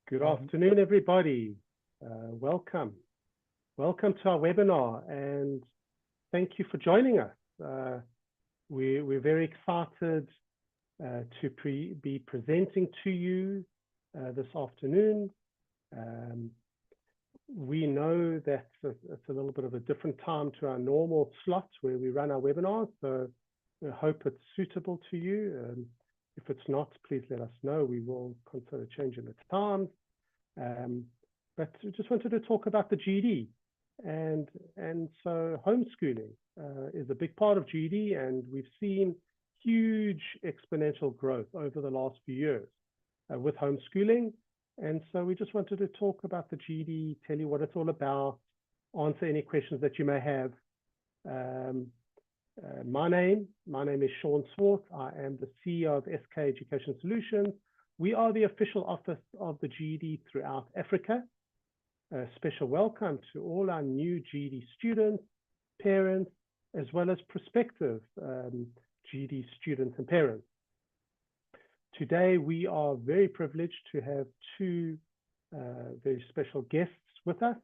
Good afternoon, everybody. Welcome. Welcome to our webinar, and thank you for joining us. We're very excited to be presenting to you this afternoon. We know that it's a little bit of a different time to our normal slot where we run our webinars, so I hope it's suitable to you. If it's not, please let us know. We will consider changing the times. But we just wanted to talk about the GED, and so homeschooling is a big part of GED, and we've seen huge exponential growth over the last few years with homeschooling. And so we just wanted to talk about the GED, tell you what it's all about, answer any questions that you may have. My name is Sean Swart. I am the CEO of SK Education Solutions. We are the official office of the GED throughout Africa. A special welcome to all our new GED students, parents, as well as prospective GED students and parents. Today, we are very privileged to have two very special guests with us.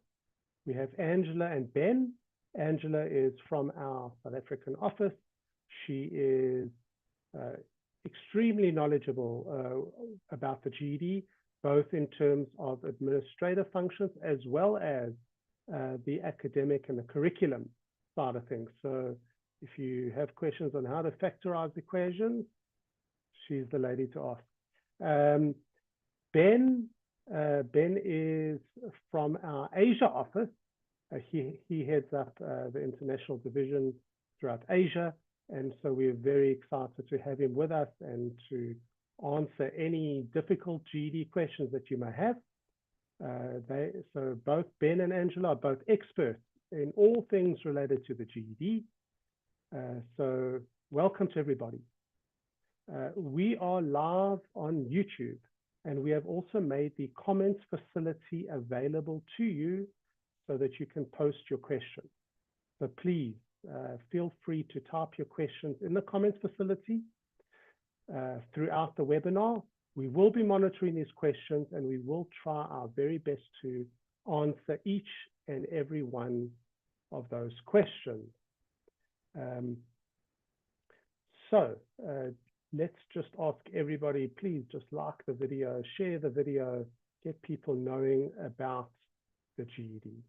We have Angela and Ben. Angela is from our South African office. She is extremely knowledgeable about the GED, both in terms of administrative functions as well as the academic and the curriculum side of things. So if you have questions on how to factorize equations, she's the lady to ask. Ben is from our Asia office. He heads up the international division throughout Asia. And so we're very excited to have him with us and to answer any difficult GED questions that you may have. So both Ben and Angela are both experts in all things related to the GED. So welcome to everybody. We are live on YouTube, and we have also made the comments facility available to you so that you can post your questions. So please, feel free to type your questions in the comments facility throughout the webinar. We will be monitoring these questions, and we will try our very best to answer each and every one of those questions. Let's just ask everybody, please just like the video, share the video, get people knowing about the GED.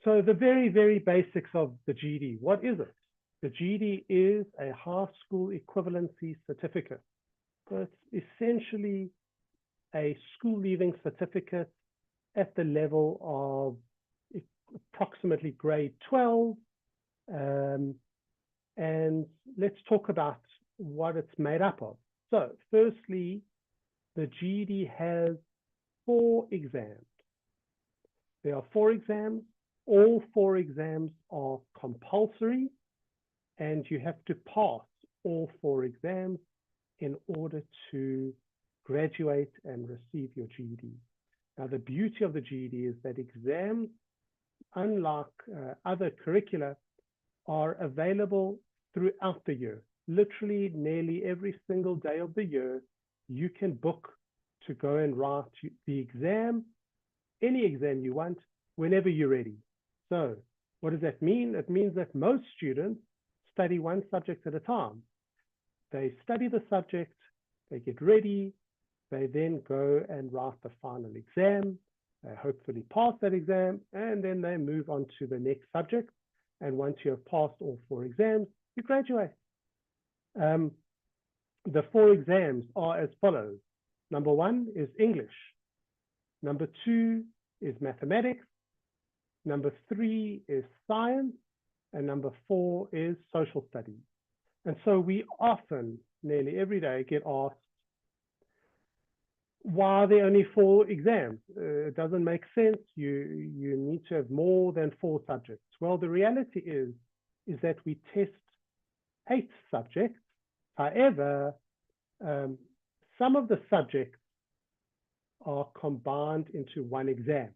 So the very, very basics of the GED. What is it? The GED is a high school equivalency certificate. So it's essentially a school leaving certificate at the level of approximately grade 12. And let's talk about what it's made up of. So firstly, the GED has 4 exams. There are 4 exams. All 4 exams are compulsory, and you have to pass all 4 exams in order to graduate and receive your GED. Now, the beauty of the GED is that exams, unlike other curricula, are available throughout the year. Literally, nearly every single day of the year, you can book to go and write the exam, any exam you want, whenever you're ready. So what does that mean? It means that most students study one subject at a time. They study the subject, they get ready, they then go and write the final exam, they hopefully pass that exam, and then they move on to the next subject. And once you have passed all 4 exams, you graduate. The 4 exams are as follows. Number 1 is English. Number 2 is mathematics. Number 3 is science, and number 4 is social studies. And so we often, nearly every day, get asked, why are there only 4 exams? It doesn't make sense. You need to have more than 4 subjects. Well, the reality is that we test 8 subjects. However, some of the subjects are combined into one exam.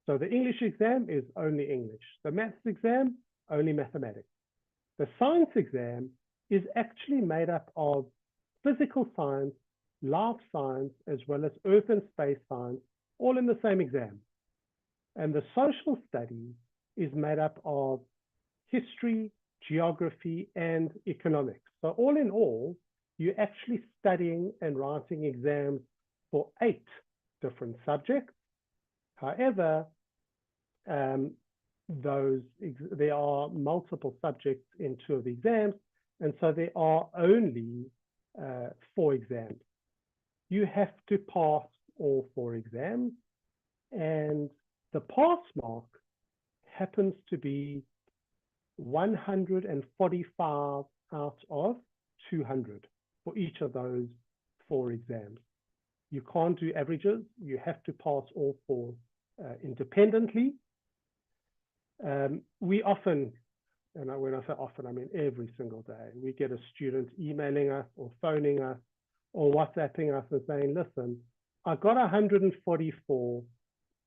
So the English exam is only English. The maths exam, only mathematics. The science exam is actually made up of physical science, life science, as well as earth and space science, all in the same exam. And the social studies is made up of history, geography, and economics. So all in all, you're actually studying and writing exams for 8 different subjects. However, there are multiple subjects in 2 of the exams, and so there are only 4 exams. You have to pass all 4 exams, and the pass mark happens to be 145 out of 200 for each of those 4 exams. You can't do averages. You have to pass all 4 independently. We often, and when I say often, I mean every single day, we get a student emailing us or phoning us or WhatsApping us and saying, listen, I got 144,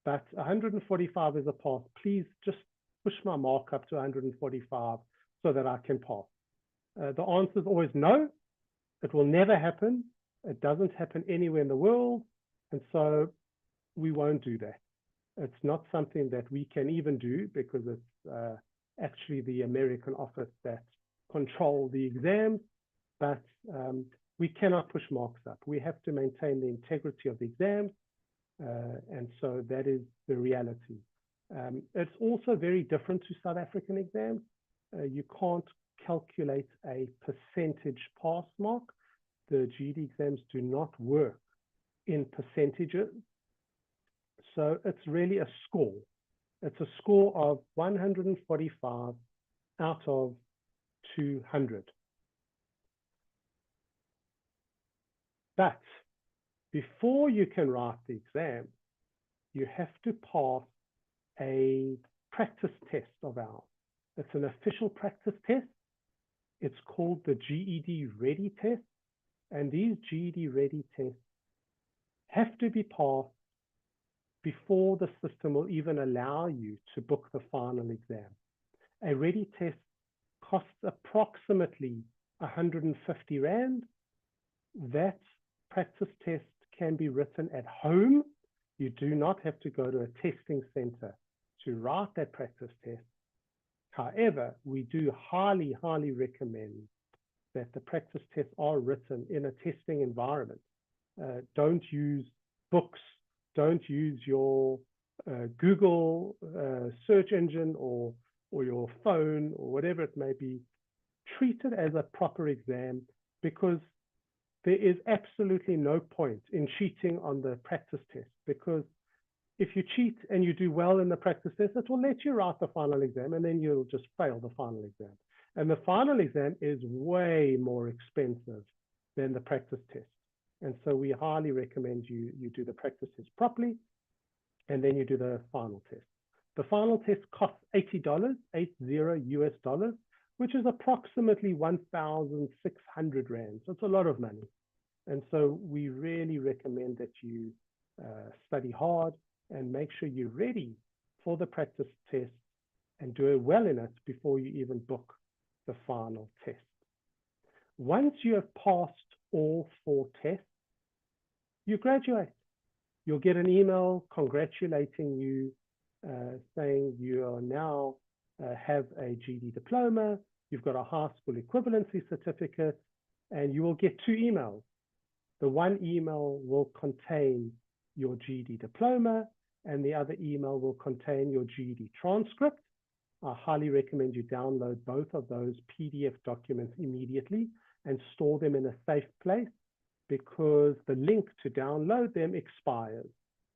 but 145 is a pass. Please just push my mark up to 145 so that I can pass. The answer is always no. It will never happen. It doesn't happen anywhere in the world. And so we won't do that. It's not something that we can even do because it's actually the American office that control the exams, but we cannot push marks up. We have to maintain the integrity of the exams, and so that is the reality. It's also very different to South African exams. You can't calculate a percentage pass mark. The GED exams do not work in percentages. So it's really a score. It's a score of 145 out of 200. But before you can write the exam, you have to pass a practice test of ours. It's an official practice test. It's called the GED Ready test. And these GED Ready tests have to be passed before the system will even allow you to book the final exam. A Ready test costs approximately 150 Rand. That practice test can be written at home. You do not have to go to a testing center to write that practice test. However, we do highly, highly recommend that the practice tests are written in a testing environment. Don't use books. Don't use your Google search engine or your phone or whatever it may be. Treat it as a proper exam, because there is absolutely no point in cheating on the practice test, because if you cheat and you do well in the practice test, it will let you write the final exam, and then you'll just fail the final exam. And the final exam is way more expensive than the practice test. And so we highly recommend you do the practice test properly, and then you do the final test. The final test costs $80, $80 US, which is approximately 1,600 Rand. So it's a lot of money. And so we really recommend that you study hard and make sure you're ready for the practice test and do well in it before you even book the final test. Once you have passed all 4 tests, you graduate. You'll get an email congratulating you, saying you are now have a GED diploma, you've got a high school equivalency certificate, and you will get 2 emails. The one email will contain your GED diploma, and the other email will contain your GED transcript. I highly recommend you download both of those PDF documents immediately and store them in a safe place, because the link to download them expires.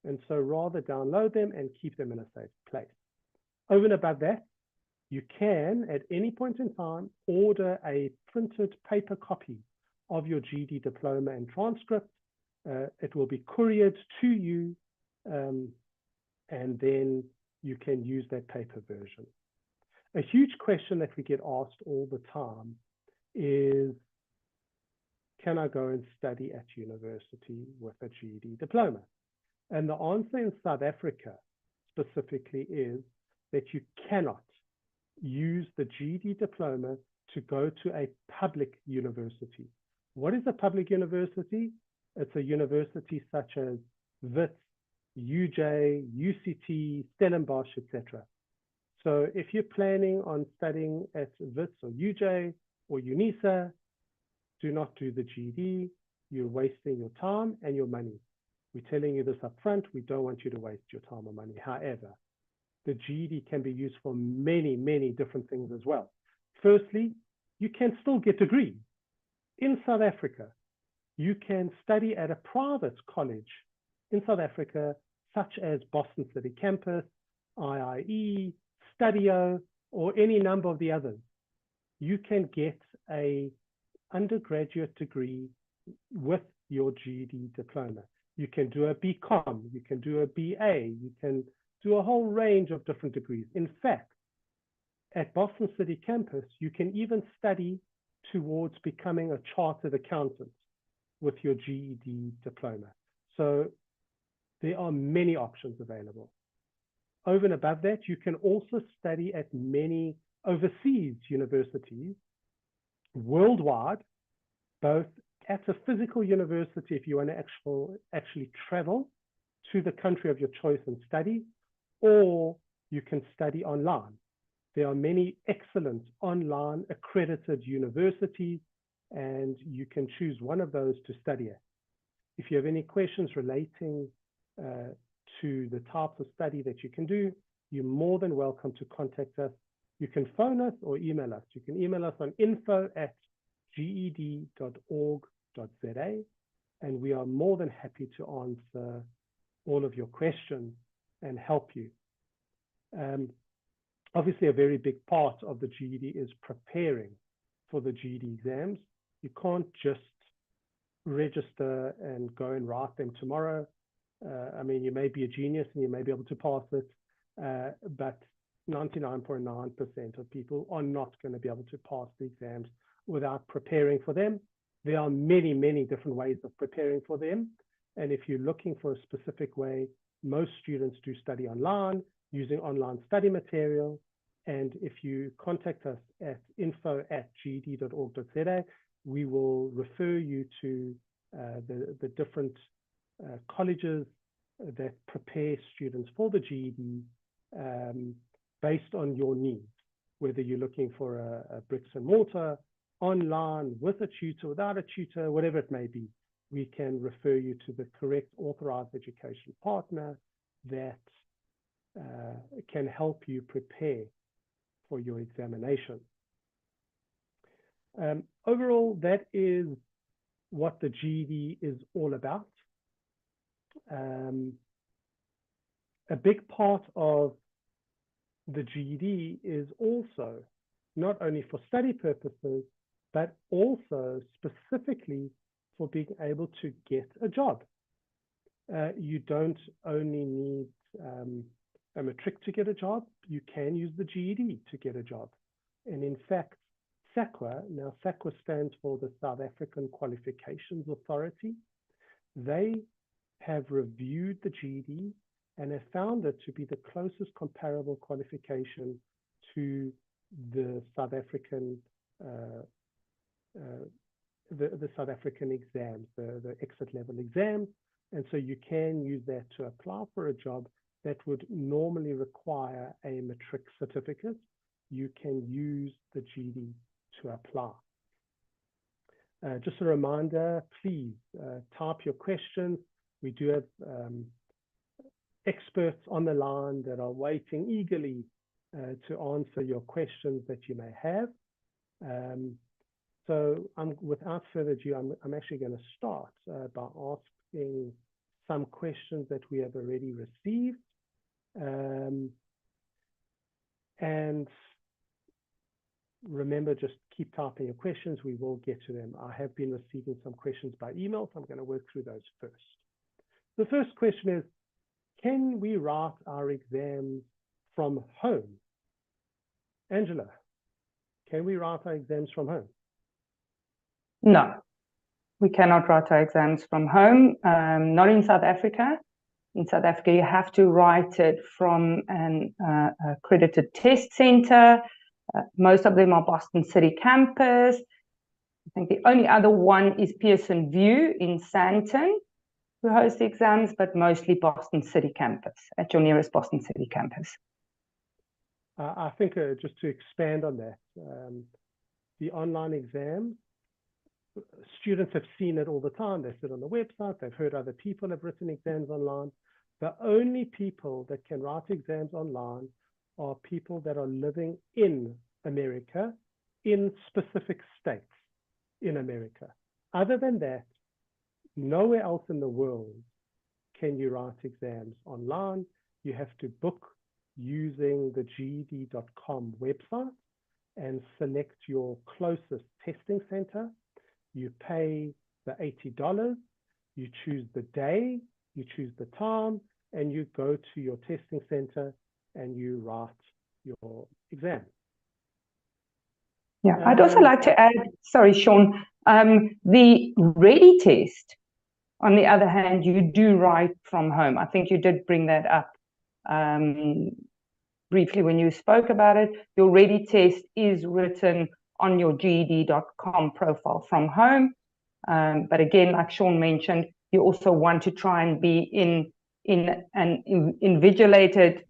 And so rather download them and keep them in a safe place. Over and above that, you can, at any point in time, order a printed paper copy of your GED diploma and transcript. It will be couriered to you, and then you can use that paper version. A huge question that we get asked all the time is, can I go and study at university with a GED diploma? And the answer in South Africa specifically is that you cannot use the GED diploma to go to a public university. What is a public university? It's a university such as WITS, UJ, UCT, Stellenbosch, etc. So if you're planning on studying at WITS or UJ or UNISA, do not do the GED. You're wasting your time and your money. We're telling you this up front. We don't want you to waste your time or money. However, the GED can be used for many, many different things as well. Firstly, you can still get degrees. In South Africa, you can study at a private college in South Africa, such as Boston City Campus, IIE, Studio, or any number of the others. You can get an undergraduate degree with your GED diploma. You can do a BCom, you can do a BA, you can do a whole range of different degrees. In fact, at Boston City Campus, you can even study towards becoming a chartered accountant with your GED diploma. So there are many options available. Over and above that, you can also study at many overseas universities worldwide, both at a physical university if you want to actually travel to the country of your choice and study, or you can study online. There are many excellent online accredited universities, and you can choose one of those to study at. If you have any questions relating to the types of study that you can do, you're more than welcome to contact us. You can phone us or email us. You can email us on info@ged.org.za, and we are more than happy to answer all of your questions and help you. Obviously, a very big part of the GED is preparing for the GED exams. You can't just register and go and write them tomorrow. I mean, you may be a genius and you may be able to pass it, but 99.9% of people are not going to be able to pass the exams without preparing for them. There are many, many different ways of preparing for them. And if you're looking for a specific way, most students do study online using online study material. And if you contact us at info@ged.org.za, we will refer you to the different colleges that prepare students for the GED based on your needs, whether you're looking for a bricks and mortar, online, with a tutor, without a tutor, whatever it may be. We can refer you to the correct authorized education partner that can help you prepare for your examination. Overall, that is what the GED is all about. A big part of the GED is also not only for study purposes, but also specifically for being able to get a job. You don't only need a matric to get a job, you can use the GED to get a job. And in fact, SAQA, now SAQA stands for the South African Qualifications Authority. They have reviewed the GED and have found it to be the closest comparable qualification to the South African the South African exams, the exit level exams. And so you can use that to apply for a job that would normally require a matric certificate. You can use the GED to apply. Just a reminder, please type your questions. We do have experts on the line that are waiting eagerly to answer your questions that you may have. So without further ado, I'm actually going to start by asking some questions that we have already received. And remember, just keep typing your questions. We will get to them. I have been receiving some questions by email, so I'm going to work through those first. The first question is, can we write our exams from home? Angela, can we write our exams from home? No, we cannot write our exams from home, not in South Africa. In South Africa, you have to write it from an accredited test center. Most of them are Boston City Campus. think the only other one is Pearson VUE in Sandton, who host the exams, but mostly Boston City campus, at your nearest Boston City campus. I think just to expand on that, the online exam, students have seen it all the time. They sit on the website, they've heard other people have written exams online. The only people that can write exams online are people that are living in America, in specific states in America. Other than that, nowhere else in the world can you write exams online. You have to book using the GED.com website and select your closest testing center. You pay the $80, you choose the day, you choose the time, and you go to your testing center and you write your exam. Yeah, I'd also like to add, sorry, Sean, the ready test, on the other hand, you do write from home. I think you did bring that up briefly when you spoke about it. Your ready test is written on your GED.com profile from home. But again, like Sean mentioned, you also want to try and be in an invigilated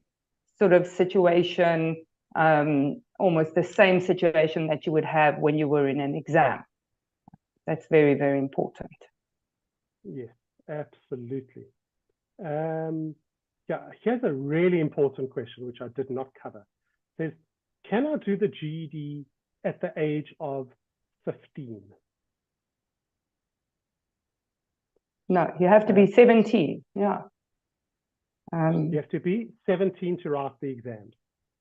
sort of situation, almost the same situation that you would have when you were in an exam. That's very, very important. Yes, absolutely. Yeah, here's a really important question, which I did not cover. It says, can I do the GED at the age of 15? No, you have to be 17, yeah. You have to be 17 to write the exams.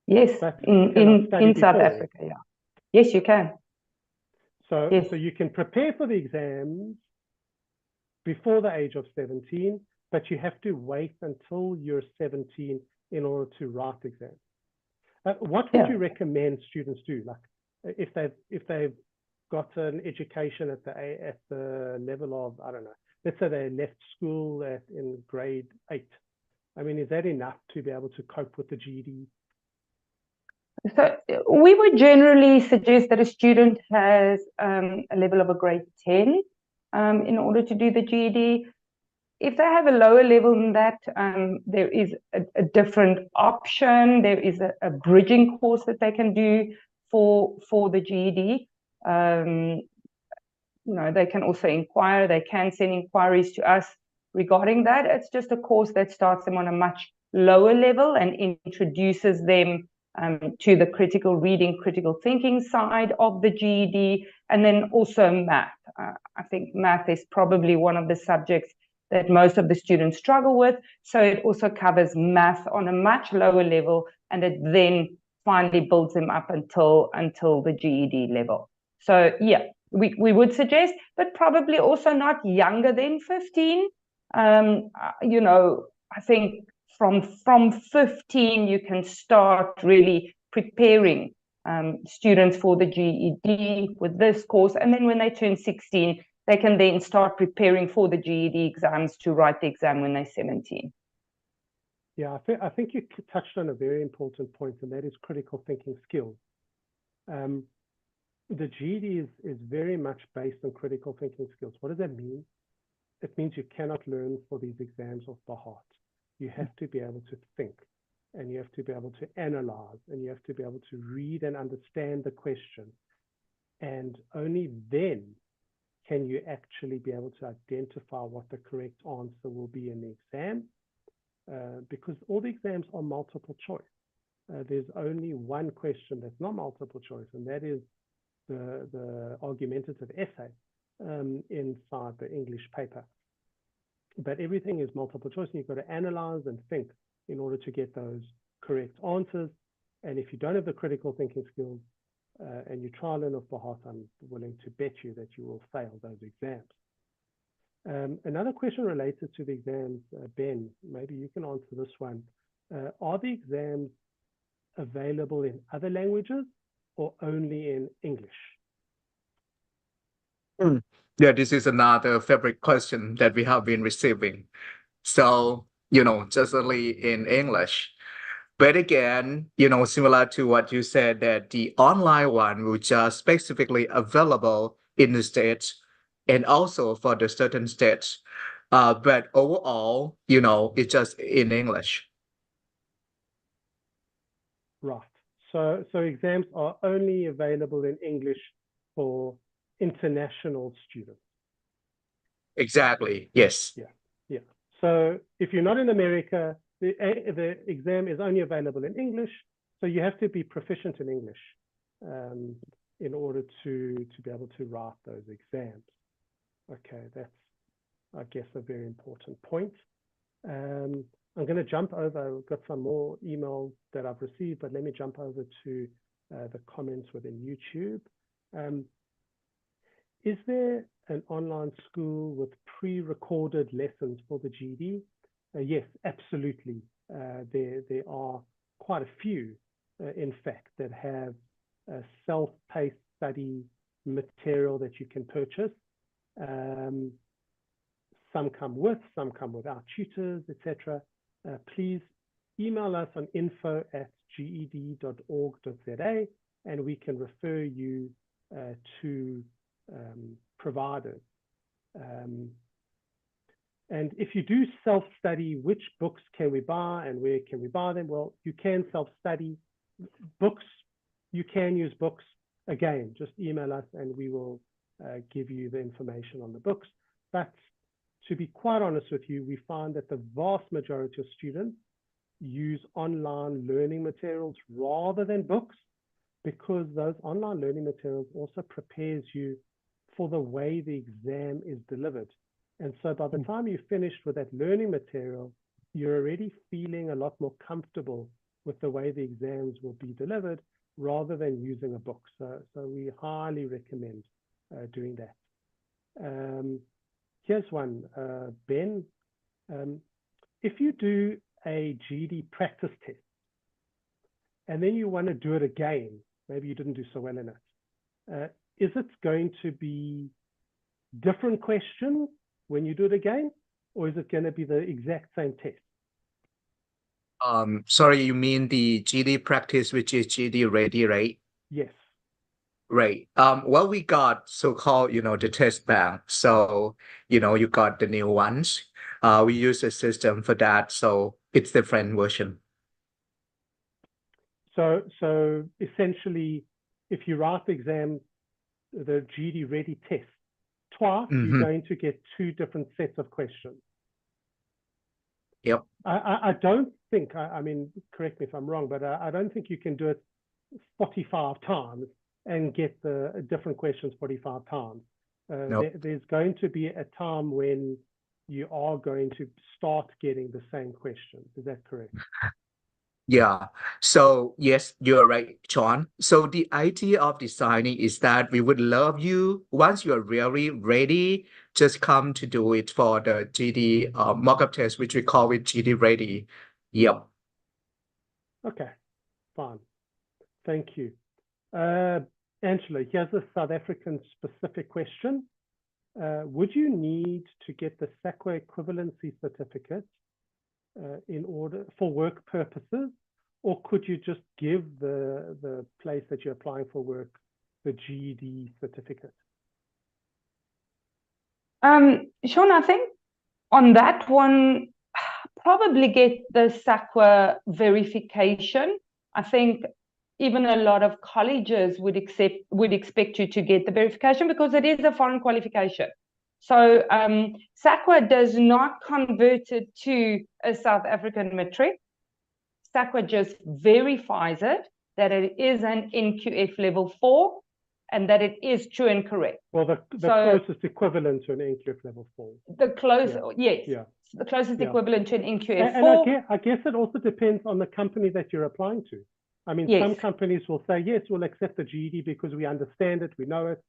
Yes, in South Africa, yeah. Yes, you can. So, yes. So you can prepare for the exams before the age of 17, but you have to wait until you're 17 in order to write the exams. What would you recommend students do? Like if they've got an education at the level of, I don't know, let's say they left school in grade 8. I mean, is that enough to be able to cope with the GED? So we would generally suggest that a student has a level of a grade 10 in order to do the GED. If they have a lower level than that, there is a different option. There is a bridging course that they can do for the GED. You know, they can also inquire. They can send inquiries to us regarding that. It's just a course that starts them on a much lower level and introduces them to the critical reading, critical thinking side of the GED, and then also math. I think math is probably one of the subjects that most of the students struggle with. So it also covers math on a much lower level, and it then finally builds them up until the GED level. So yeah, we would suggest, but probably also not younger than 15. You know, I think from 15, you can start really preparing students for the GED with this course. And then when they turn 16, they can then start preparing for the GED exams to write the exam when they're 17. Yeah, I think you touched on a very important point, and that is critical thinking skills. The GED is very much based on critical thinking skills. What does that mean? It means you cannot learn for these exams off the heart. You have to be able to think, and you have to be able to analyze, and you have to be able to read and understand the question. And only then can you actually be able to identify what the correct answer will be in the exam, because all the exams are multiple choice. There's only one question that's not multiple choice, and that is the argumentative essay inside the English paper. But everything is multiple choice, and you've got to analyze and think in order to get those correct answers. And if you don't have the critical thinking skills and you try and learn off the heart, I'm willing to bet you that you will fail those exams. Another question related to the exams, Ben, maybe you can answer this one. Are the exams available in other languages or only in English? Yeah, this is another favorite question that we have been receiving. So, you know, just only in English. But again, you know, similar to what you said, that the online one, which are specifically available in the States and also for the certain states. But overall, it's just in English. Right. So exams are only available in English for international students. Exactly. Yes. Yeah. So if you're not in America, the exam is only available in English. So you have to be proficient in English in order to be able to write those exams. Okay, that's, I guess, a very important point. I'm going to jump over. We've got some more emails that I've received, but let me jump over to the comments within YouTube. Is there an online school with pre-recorded lessons for the GED? Yes, absolutely. There are quite a few, in fact, that have self-paced study material that you can purchase. Some come with, some come without tutors, etc. Please email us on info@ged.org.za and we can refer you to providers. And if you do self-study, which books can we buy and where can we buy them? Well, you can self-study books. You can use books. Again, just email us and we will give you the information on the books. But to be quite honest with you, we find that the vast majority of students use online learning materials rather than books, because those online learning materials also prepares you for the way the exam is delivered. And so by the time you're finished with that learning material, you're already feeling a lot more comfortable with the way the exams will be delivered rather than using a book. So we highly recommend doing that. Here's one, Ben. If you do a GED practice test and then you want to do it again, maybe you didn't do so well in it, is it going to be different questions when you do it again, or is it going to be the exact same test? Sorry, you mean the GED practice, which is GED ready, right? Yes. Right. Well, we got so-called, the test bank. So, you got the new ones. We use a system for that. So it's different version. So essentially, if you write the exam, the GED ready test twice, you're going to get two different sets of questions. Yep. I don't think, I mean, correct me if I'm wrong, but I don't think you can do it 45 times and get the different questions 45 times. Nope. There's going to be a time when you are going to start getting the same questions. Is that correct? Yeah. So yes, you're right, John. So the idea of designing is that we would love you, once you're really ready, just come to do it for the GED mock-up test, which we call it GED ready. Yep. Okay, fine. Thank you. Angela, here's a South African specific question. Would you need to get the SACWA equivalency certificate in order for work purposes, or could you just give the place that you're applying for work the GED certificate? Sean, I think on that one, probably get the SACWA verification. I think even a lot of colleges would expect you to get the verification because it is a foreign qualification. So SACWA does not convert it to a South African metric. SACWA just verifies it, that it is an NQF level 4 and that it is true and correct. Well, the closest equivalent to an NQF level 4. The closest, yes. Yeah. The closest equivalent to an NQF 4. And I guess it also depends on the company that you're applying to. I mean, some companies will say, yes, we'll accept the GED because we understand it, we know it.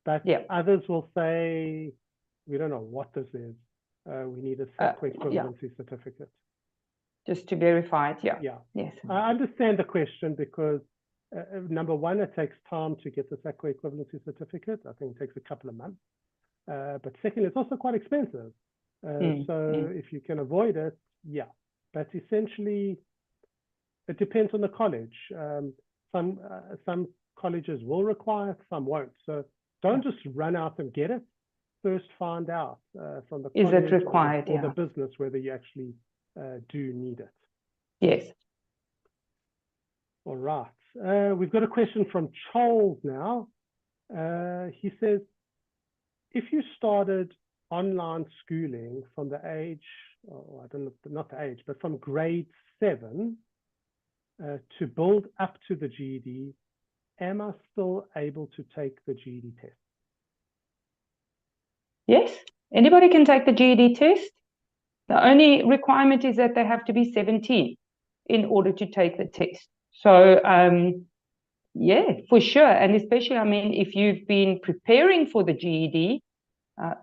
But others will say, we don't know what this is. We need a SACWA equivalency certificate. Just to verify it, Yes. I understand the question because, number one, it takes time to get the SACWA equivalency certificate. I think it takes a couple of months. But second, it's also quite expensive. So if you can avoid it, But essentially, it depends on the college. Some colleges will require it, some won't. So don't just run out and get it. First, find out from the Is it college required? or the business whether you actually do need it. Yes. All right. We've got a question from Charles now. He says, if you started online schooling from the age, I don't know, not the age, but from grade 7 to build up to the GED, am I still able to take the GED test? Yes, anybody can take the GED test. The only requirement is that they have to be 17 in order to take the test. So, yeah, for sure. And especially, I mean, if you've been preparing for the GED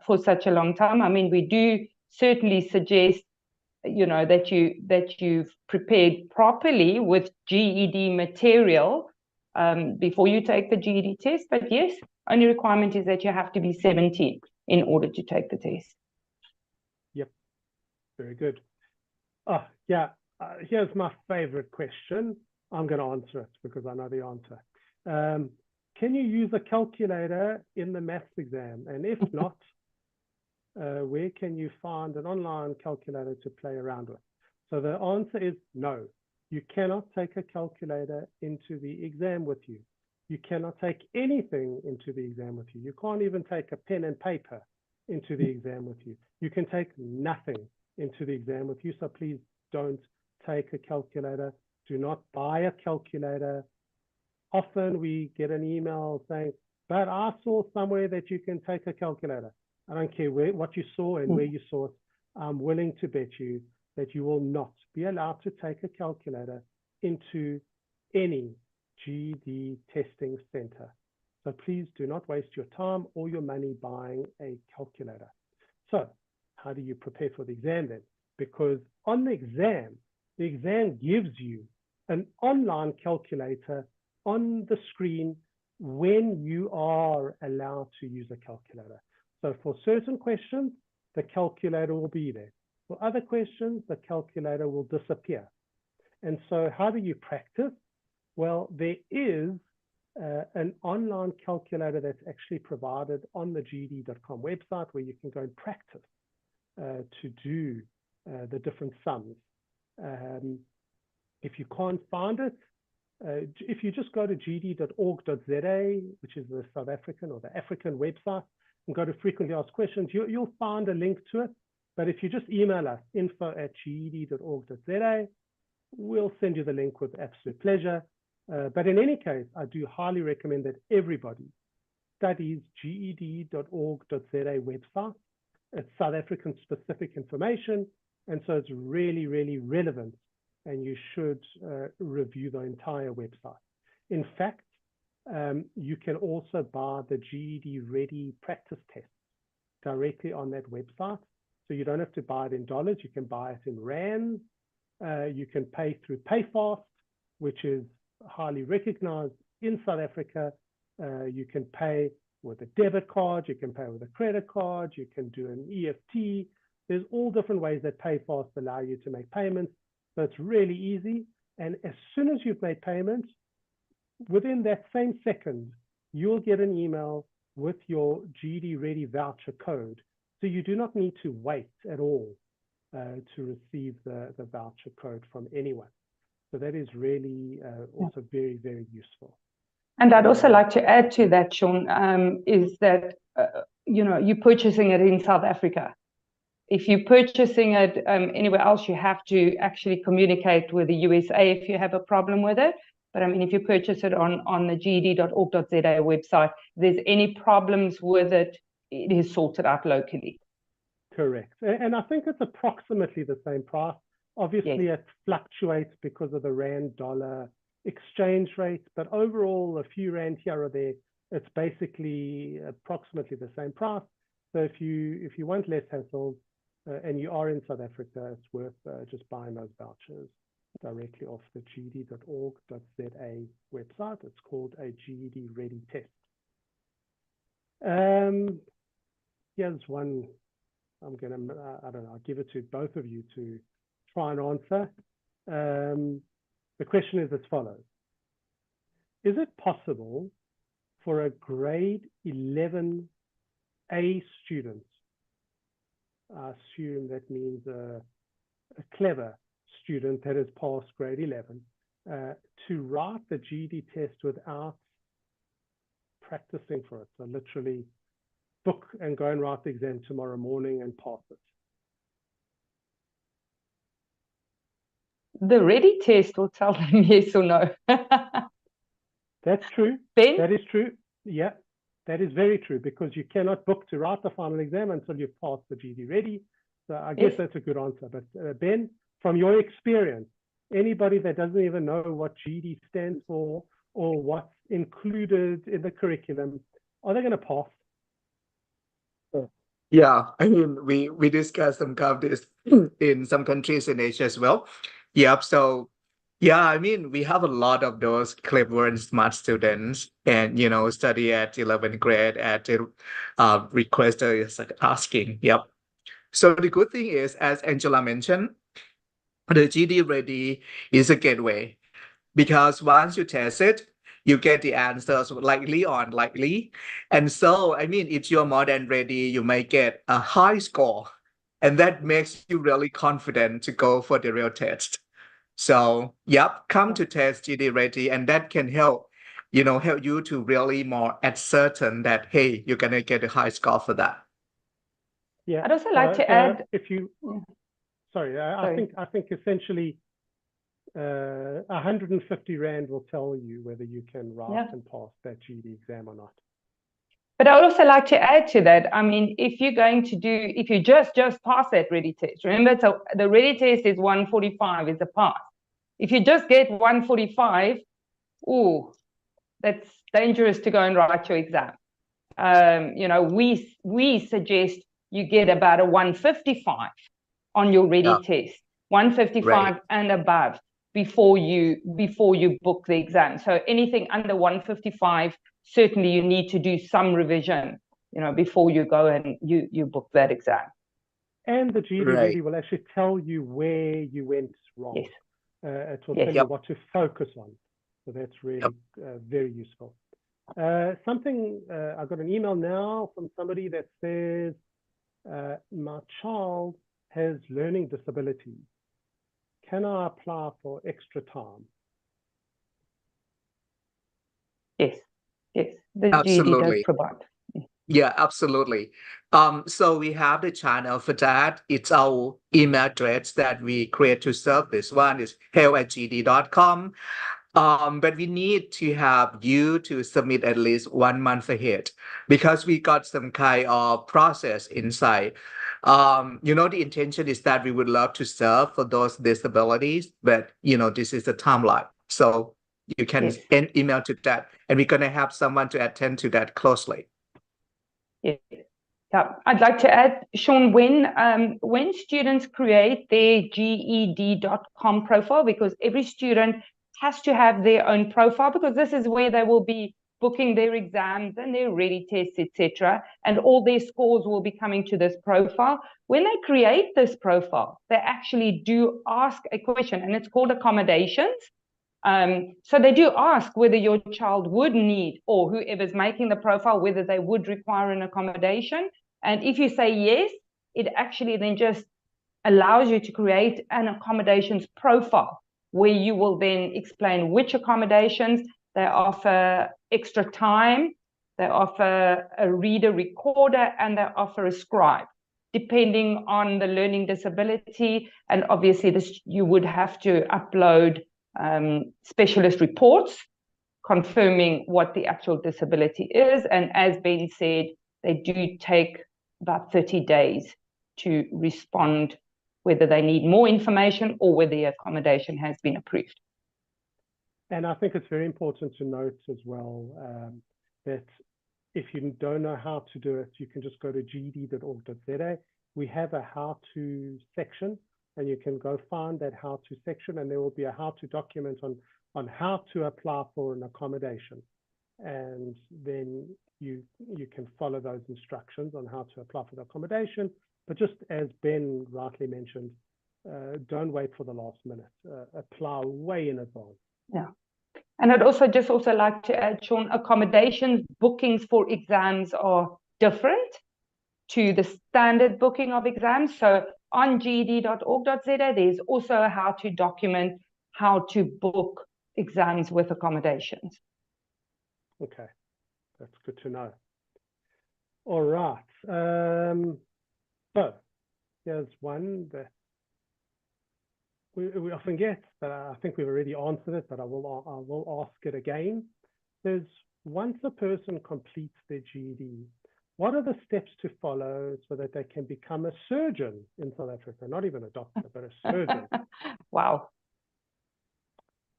for such a long time, I mean, we do certainly suggest, you know, that you've prepared properly with GED material before you take the GED test. But yes, only requirement is that you have to be 17 in order to take the test. Yep, very good. Oh, yeah, here's my favorite question. I'm going to answer it because I know the answer. Can you use a calculator in the maths exam? And if not, where can you find an online calculator to play around with? So the answer is no. You cannot take a calculator into the exam with you. You cannot take anything into the exam with you. You can't even take a pen and paper into the exam with you. You can take nothing into the exam with you. So please don't take a calculator. Do not buy a calculator. Often we get an email saying, but I saw somewhere that you can take a calculator. I don't care what you saw and where you saw it. I'm willing to bet you that you will not be allowed to take a calculator into any GED testing center. So please do not waste your time or your money buying a calculator. So how do you prepare for the exam then? Because on the exam gives you an online calculator on the screen when you are allowed to use a calculator. So for certain questions, the calculator will be there. For other questions, the calculator will disappear. And so how do you practice? Well, there is an online calculator that's actually provided on the GED.com website where you can go and practice to do the different sums. If you can't find it, if you just go to ged.org.za, which is the South African or the African website, and go to frequently asked questions, you'll find a link to it. But if you just email us, info@ged.org.za, we'll send you the link with absolute pleasure. But in any case, I do highly recommend that everybody studies ged.org.za website. It's South African specific information, and so it's really, really relevant, and you should review the entire website. In fact, you can also buy the GED Ready practice test directly on that website. So you don't have to buy it in dollars, you can buy it in rands. You can pay through PayFast, which is highly recognized in South Africa. You can pay with a debit card, you can pay with a credit card, you can do an EFT. There's all different ways that PayFast allow you to make payments. So it's really easy. And as soon as you've made payments, within that same second, you'll get an email with your GED Ready voucher code. So you do not need to wait at all to receive the voucher code from anyone. So that is really also very, very useful. And I'd also like to add to that, Sean, is that, you know, you're purchasing it in South Africa. If you're purchasing it anywhere else, you have to actually communicate with the USA if you have a problem with it. But I mean, if you purchase it on the ged.org.za website, if there's any problems with it, it is sorted out locally. Correct. And I think it's approximately the same price. Obviously, yes, it fluctuates because of the rand-dollar exchange rate, but overall, a few rand here or there, it's basically approximately the same price. So if you want less hassle and you are in South Africa, it's worth just buying those vouchers directly off the ged.org.za website. It's called a GED Ready test. Here's one. I'm gonna, I don't know, I'll give it to both of you to try and answer. The question is as follows. Is it possible for a grade 11A student, I assume that means a clever student that has passed grade 11, to write the GED test without practicing for it. So literally book and go and write the exam tomorrow morning and pass it. The ready test will tell them yes or no. That's true. Ben? That is true. Yeah, that is very true, because you cannot book to write the final exam until you've passed the GED ready. So I guess that's a good answer. But Ben, from your experience, anybody that doesn't even know what GED stands for or what's included in the curriculum, are they going to pass? Yeah, I mean, we discussed some of this in some countries in Asia as well. Yep. So, yeah, I mean, we have a lot of those clever and smart students, and study at 11th grade at the requester is asking. Yep. So the good thing is, as Angela mentioned, the GD ready is a gateway, because once you test it, you get the answers likely or unlikely. And so, I mean, if you're more than ready, you may get a high score. And that makes you really confident to go for the real test. So, yep, come to test GD ready, and that can help you to really more at certain that, hey, you're going to get a high score for that. Yeah. I'd also like to add, if you, sorry, I think essentially 150 Rand will tell you whether you can write and pass that GED exam or not. But I would also like to add to that. I mean, if you're going to if you just pass that ready test, remember, so the ready test is 145, it's a pass. If you just get 145, that's dangerous to go and write your exam. We suggest you get about a 155 on your ready test, 155 and above before you book the exam. So anything under 155, certainly you need to do some revision, before you go and you book that exam. And the GED ready will actually tell you where you went wrong. Yes. It will tell you what to focus on. So that's really very useful. I got an email now from somebody that says, my child has learning disabilities. Can I apply for extra time? Yes, the GED does provide. Yeah, absolutely. So we have the channel for that. It's our email address that we create to serve. This one is help@ged.com. But we need to have you to submit at least 1 month ahead, because we got some kind of process inside. The intention is that we would love to serve for those disabilities, but this is the timeline. So you can email to that, and we're going to have someone to attend to that closely. Yeah. I'd like to add, Sean, when students create their GED.com profile, because every student has to have their own profile, because this is where they will be booking their exams and their ready tests, etc., and all their scores will be coming to this profile. When they create this profile, they actually do ask a question, and it's called accommodations. So they do ask whether your child would need, or whoever's making the profile, whether they would require an accommodation. And if you say yes, it actually then just allows you to create an accommodations profile, where you will then explain which accommodations. They offer extra time, they offer a reader recorder, and they offer a scribe, depending on the learning disability. And obviously you would have to upload specialist reports confirming what the actual disability is. And as Ben said, they do take about 30 days to respond, whether they need more information or whether the accommodation has been approved. And I think it's very important to note as well that if you don't know how to do it, you can just go to ged.org.za. We have a how-to section, and you can go find that how-to section, and there will be a how-to document on how to apply for an accommodation. And then you can follow those instructions on how to apply for the accommodation. But just as Ben rightly mentioned, don't wait for the last minute. Apply way in advance. Yeah. And I'd also like to add, Sean, accommodations, bookings for exams are different to the standard booking of exams. So on ged.org.za, there's also how to document how to book exams with accommodations. Okay, that's good to know. All right. So here's one that we often get, but I think we've already answered it, but I will ask it again. There's once a person completes their GED, what are the steps to follow so that they can become a surgeon in South Africa? Not even a doctor, but a surgeon. Wow.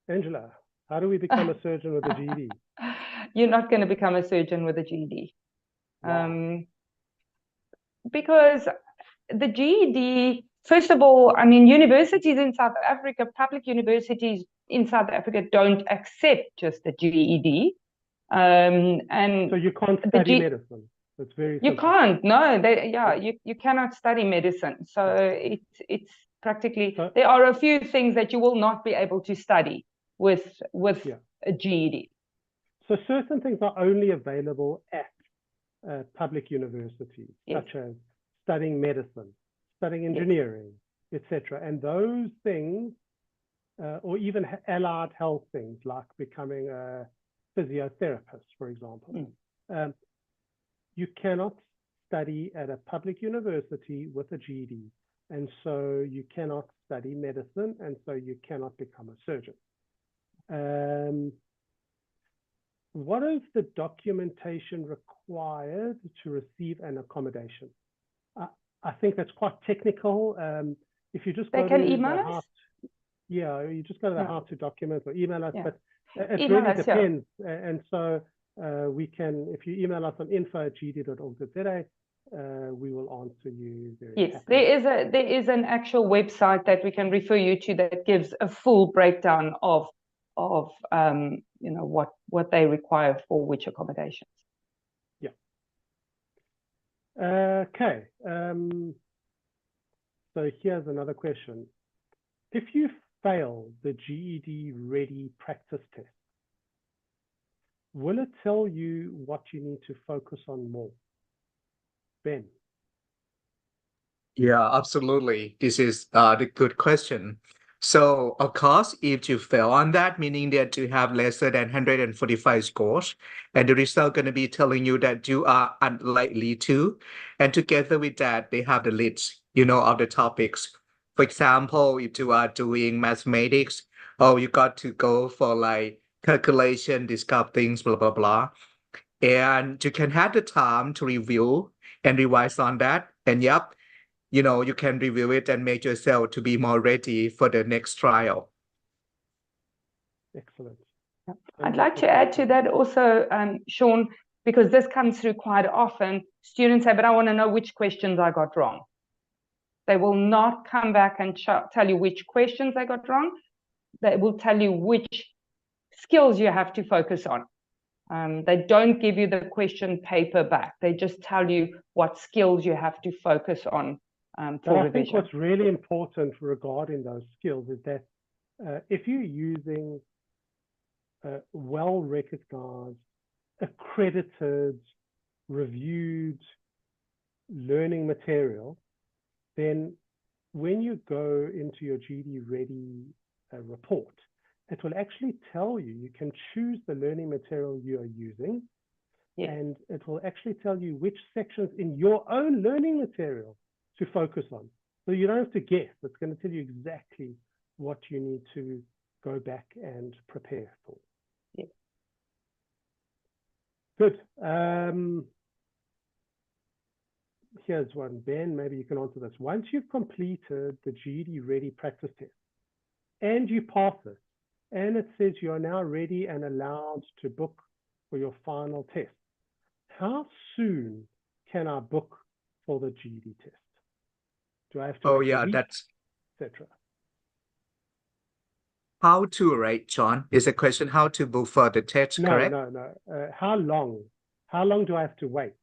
Angela, how do we become a surgeon with a GED? You're not going to become a surgeon with a GED. Wow. Because the GED, first of all, I mean, universities in South Africa, public universities in South Africa don't accept just a GED. And so you can't study medicine. It's very simple. You can't. No, you cannot study medicine. So it's practically there are a few things that you will not be able to study with a GED. So certain things are only available at public universities, such as studying medicine, studying engineering, etc. And those things, or even allied health things like becoming a physiotherapist, for example, you cannot study at a public university with a GED. And so you cannot study medicine, and so you cannot become a surgeon. What is the documentation required to receive an accommodation? I think that's quite technical. If you just go to email us. You just go to the how to document or email us, but it really depends. And so we can, if you email us on info@ged.org.za, we will answer you very happily. There is an actual website that we can refer you to that gives a full breakdown of you know what they require for which accommodations. Okay. So here's another question. If you fail the GED Ready practice test, will it tell you what you need to focus on more? Ben. Yeah, absolutely. This is the good question. So, of course, if you fail on that, meaning that you have lesser than 145 scores, and the result going to be telling you that you are unlikely to. And together with that, they have the list, of the topics. For example, if you are doing mathematics, you got to go for like calculation, this kind of things, blah, blah, blah. And you can have the time to review and revise on that. And you can review it and make yourself to be more ready for the next trial. Excellent. I'd like to add to that also, Sean, because this comes through quite often. Students say, but I want to know which questions I got wrong. They will not come back and tell you which questions they got wrong. They will tell you which skills you have to focus on. They don't give you the question paper back. They just tell you what skills you have to focus on. But I think what's really important regarding those skills is that if you're using well-recognized, accredited, reviewed learning material, then when you go into your GED Ready report, it will actually tell you, you can choose the learning material you are using, and it will actually tell you which sections in your own learning material to focus on. So you don't have to guess. It's going to tell you exactly what you need to go back and prepare for. Good. Here's one, Ben, maybe you can answer this. Once you've completed the GED Ready practice test and you pass it, and it says you are now ready and allowed to book for your final test, how soon can I book for the GED test? Do I have to wait a week, etc.? How to, right, John? Is a question how to book for the test, correct? No. How long? How long do I have to wait?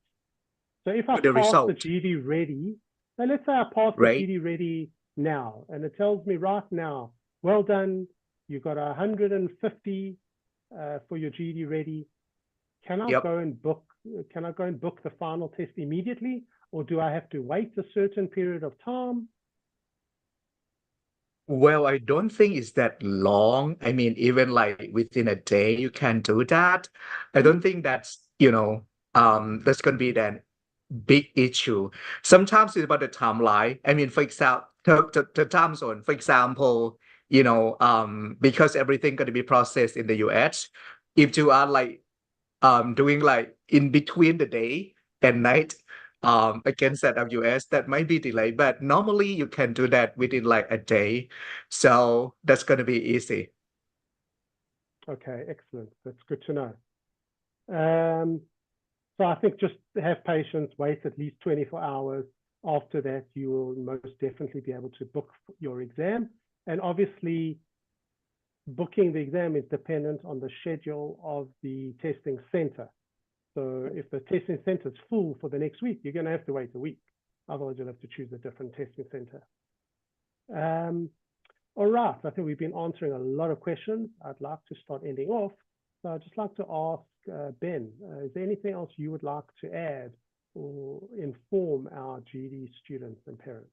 So if I the pass result. the GED Ready, now let's say I pass the GED Ready now, and it tells me right now, well done, you got 150 for your GED Ready, can I Yep. go and book? Can I go and book the final test immediately, or do I have to wait a certain period of time? Well, I don't think it's that long. I mean, even like within a day, you can do that. I don't think that's, that's going to be that big issue. Sometimes it's about the timeline. I mean, for example, the time zone, for example, because everything going to be processed in the US, if you are like doing like in between the day and night against that of US, that might be delayed, but normally you can do that within like a day. So that's going to be easy. Okay, excellent. That's good to know. So I think just have patience, wait at least 24 hours. After that, you will most definitely be able to book your exam. And obviously, booking the exam is dependent on the schedule of the testing center. So if the testing center is full for the next week, you're going to have to wait a week. Otherwise, you'll have to choose a different testing center. All right, I think we've been answering a lot of questions. I'd like to start ending off. So I'd just like to ask Ben, is there anything else you would like to add or inform our GED students and parents?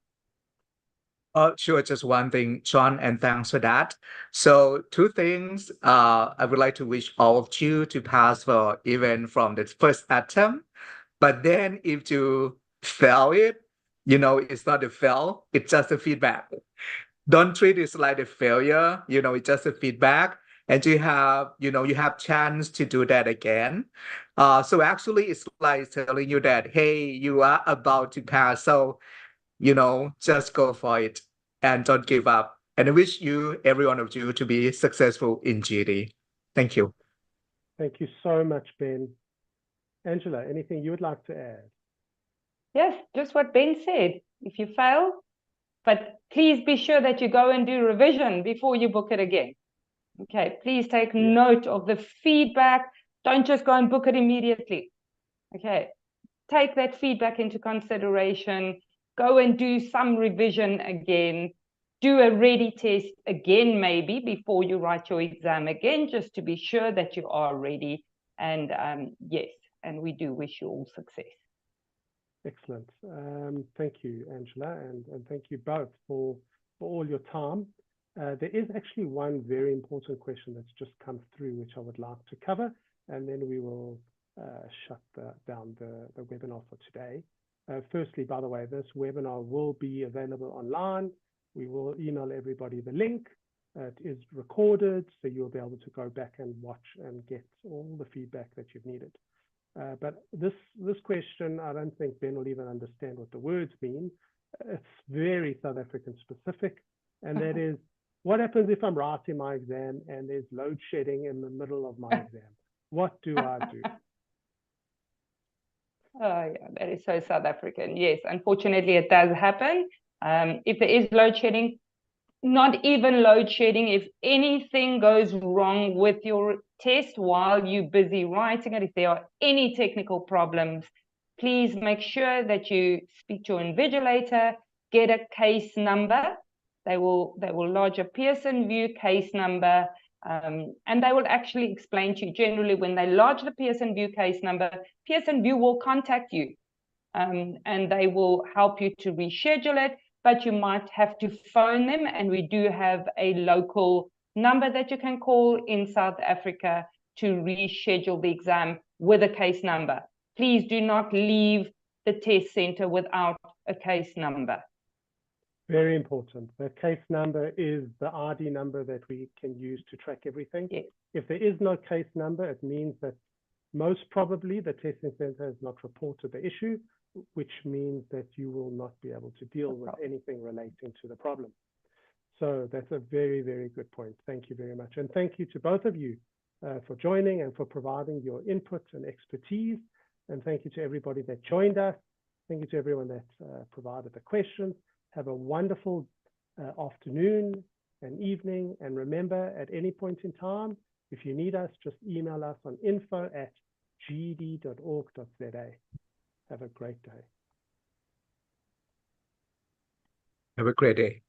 Sure, just one thing, John, and thanks for that. So two things, I would like to wish all of you to pass for even from the first attempt. But then if you fail it, it's not a fail, it's just a feedback. Don't treat it like a failure, it's just a feedback. And you have chance to do that again. So actually it's like telling you that, hey, you are about to pass. So, just go for it and don't give up. And I wish you, every one of you, to be successful in GED. Thank you. Thank you so much, Ben. Angela, anything you would like to add? Yes, just what Ben said. If you fail, but please be sure that you go and do revision before you book it again. Okay, please take note of the feedback. Don't just go and book it immediately. Okay, take that feedback into consideration. Go and do some revision again. Do a ready test again, maybe, before you write your exam again, just to be sure that you are ready. And yes, and we do wish you all success. Excellent. Thank you, Angela, and thank you both for all your time. There is actually one very important question that's just come through, which I would like to cover, and then we will shut down the webinar for today. Firstly, by the way, this webinar will be available online. We will email everybody the link. It is recorded, so you'll be able to go back and watch and get all the feedback that you've needed. But this question, I don't think Ben will even understand what the words mean. It's very South African specific, and that is, what happens if I'm writing my exam and there's load shedding in the middle of my exam? What do I do? Oh, yeah, that is so South African. Yes, unfortunately, it does happen. If there is load shedding, not even load shedding, if anything goes wrong with your test while you're busy writing it, if there are any technical problems, please make sure that you speak to your invigilator, get a case number. They will lodge a Pearson VUE case number, and they will actually explain to you. Generally, when they lodge the Pearson VUE case number, Pearson VUE will contact you, and they will help you to reschedule it. But you might have to phone them, and we do have a local number that you can call in South Africa to reschedule the exam with a case number. Please do not leave the test center without a case number. Very important. The case number is the ID number that we can use to track everything. Yes. If there is no case number, it means that most probably the testing center has not reported the issue, which means that you will not be able to deal with anything relating to the problem. So that's a very, very good point. Thank you very much. And thank you to both of you for joining and for providing your input and expertise. And thank you to everybody that joined us. Thank you to everyone that provided the questions. Have a wonderful afternoon and evening. And remember, at any point in time, if you need us, just email us on info@ged.org.za. Have a great day. Have a great day.